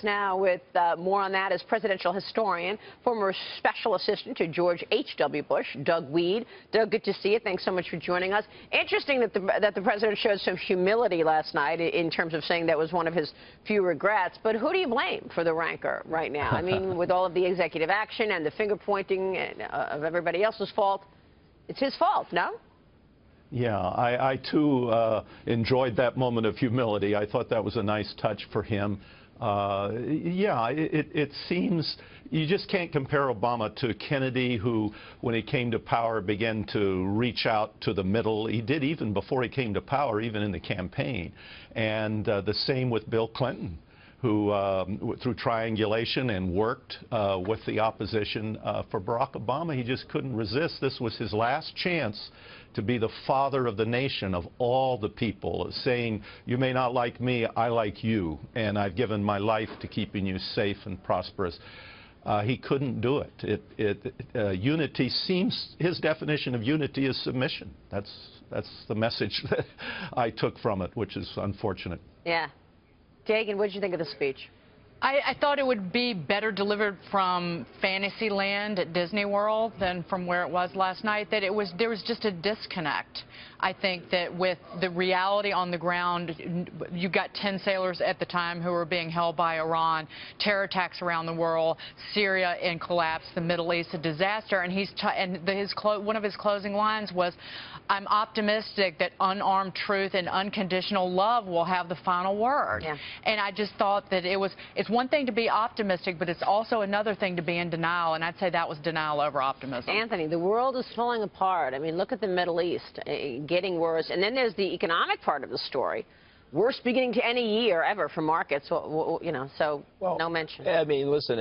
now with more on that as presidential historian, former special assistant to George H.W. Bush, Doug Wead. Doug, good to see you. Thanks so much for joining us. Interesting that the president showed some humility last night in terms of saying that was one of his few regrets. But who do you blame for the rancor right now? I mean, with all of the executive action and the finger pointing of everybody else's fault, it's his fault, no? Yeah, I too enjoyed that moment of humility. I thought that was a nice touch for him. Yeah, it seems you just can't compare Obama to Kennedy, who, when he came to power, began to reach out to the middle. He did even before he came to power, even in the campaign. And the same with Bill Clinton, who, through triangulation and worked with the opposition. For Barack Obama, he just couldn't resist. This was his last chance to be the father of the nation, of all the people, saying, you may not like me, I like you, and I've given my life to keeping you safe and prosperous. He couldn't do it. Unity seems, his definition of unity is submission. That's the message that I took from it, which is unfortunate. Yeah. Dagan, what did you think of the speech? I thought it would be better delivered from Fantasyland at Disney World than from where it was last night. That there was just a disconnect. I think that with the reality on the ground, you got 10 sailors at the time who were being held by Iran, terror attacks around the world, Syria in collapse, the Middle East a disaster, and one of his closing lines was, "I'm optimistic that unarmed truth and unconditional love will have the final word." Yeah. And I just thought that it's one thing to be optimistic, but it's also another thing to be in denial, and I'd say that was denial over optimism. Anthony, the world is falling apart. I mean, look at the Middle East, getting worse. And then there's the economic part of the story. Worst beginning to any year ever for markets, you know, so well, no mention. I mean, listen,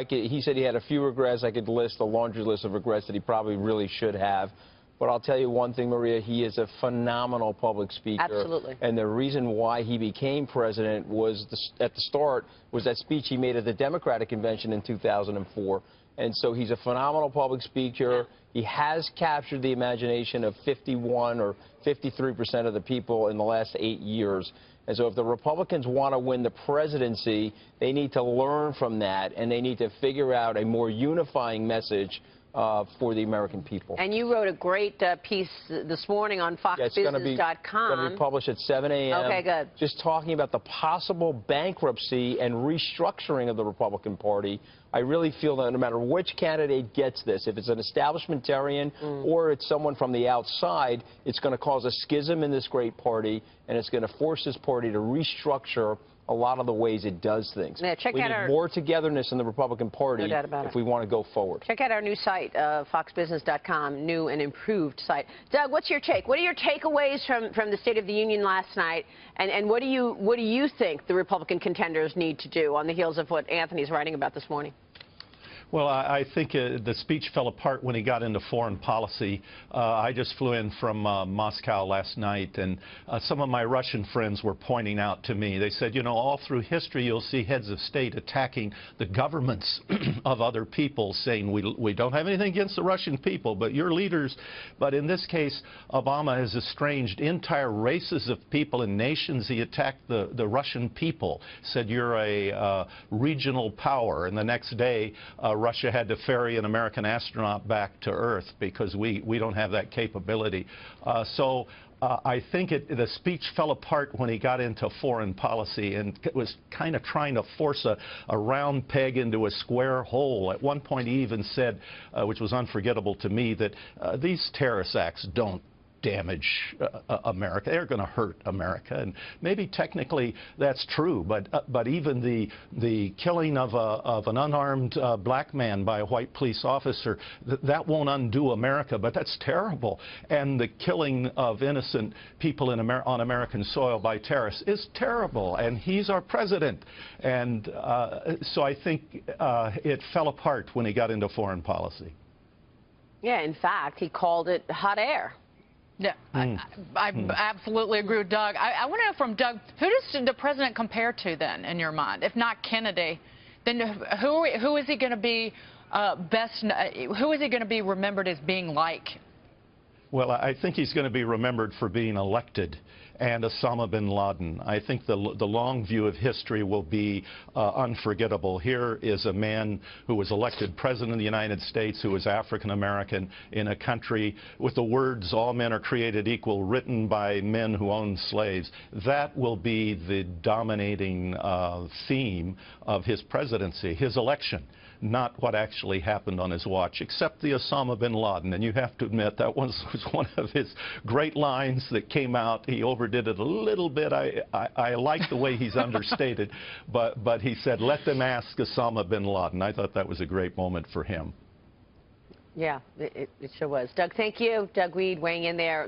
he said he had a few regrets. I could list a laundry list of regrets that he probably really should have. But I'll tell you one thing, Maria, he is a phenomenal public speaker. Absolutely. And the reason why he became president was, at the start, was that speech he made at the Democratic Convention in 2004. And so he's a phenomenal public speaker. He has captured the imagination of 51 or 53% of the people in the last 8 years. And so if the Republicans want to win the presidency, they need to learn from that, and they need to figure out a more unifying message for the American people. And you wrote a great piece this morning on FoxBusiness.com. Yeah, it's going to be published at 7 a.m. Okay, good. Just talking about the possible bankruptcy and restructuring of the Republican Party. I really feel that no matter which candidate gets this, if it's an establishmentarian or it's someone from the outside, it's going to cause a schism in this great party, and it's going to force this party to restructure a lot of the ways it does things. Yeah, we need more togetherness in the Republican Party if we want to go forward. Check out our new site, FoxBusiness.com, new and improved site. Doug, what's your take? What are your takeaways from the State of the Union last night, and what do you think the Republican contenders need to do on the heels of what Anthony's writing about this morning? Well, I think the speech fell apart when he got into foreign policy. I just flew in from Moscow last night, and some of my Russian friends were pointing out to me, they said, you know, all through history you'll see heads of state attacking the governments of other people, saying we don't have anything against the Russian people, but your leaders. But in this case, Obama has estranged entire races of people and nations. He attacked the Russian people, said you're a regional power, and the next day Russia had to ferry an American astronaut back to Earth because we don't have that capability. I think the speech fell apart when he got into foreign policy and was kind of trying to force a round peg into a square hole. At one point he even said, which was unforgettable to me, that these terrorist acts don't damage America. They're going to hurt America, and maybe technically that's true. But even the killing of an unarmed black man by a white police officer, that won't undo America. But that's terrible. And the killing of innocent people on American soil by terrorists is terrible. And he's our president. And so I think it fell apart when he got into foreign policy. Yeah, in fact, he called it hot air. Yeah, I absolutely agree with Doug. I want to know from Doug, who does the president compare to then, in your mind? If not Kennedy, then who is he going to be who is he going to be remembered as being like? Well, I think he's going to be remembered for being elected, and Osama bin Laden. I think the long view of history will be unforgettable. Here is a man who was elected president of the United States, who was African American, in a country with the words "all men are created equal" written by men who owned slaves. That will be the dominating theme of his presidency, his election, not what actually happened on his watch, except the Osama bin Laden. And you have to admit that was one of his great lines that came out. He overdid it a little bit. I like the way he's understated, but he said, "Let them ask Osama bin Laden." I thought that was a great moment for him. Yeah, it sure was. Doug, thank you. Doug Wead weighing in there.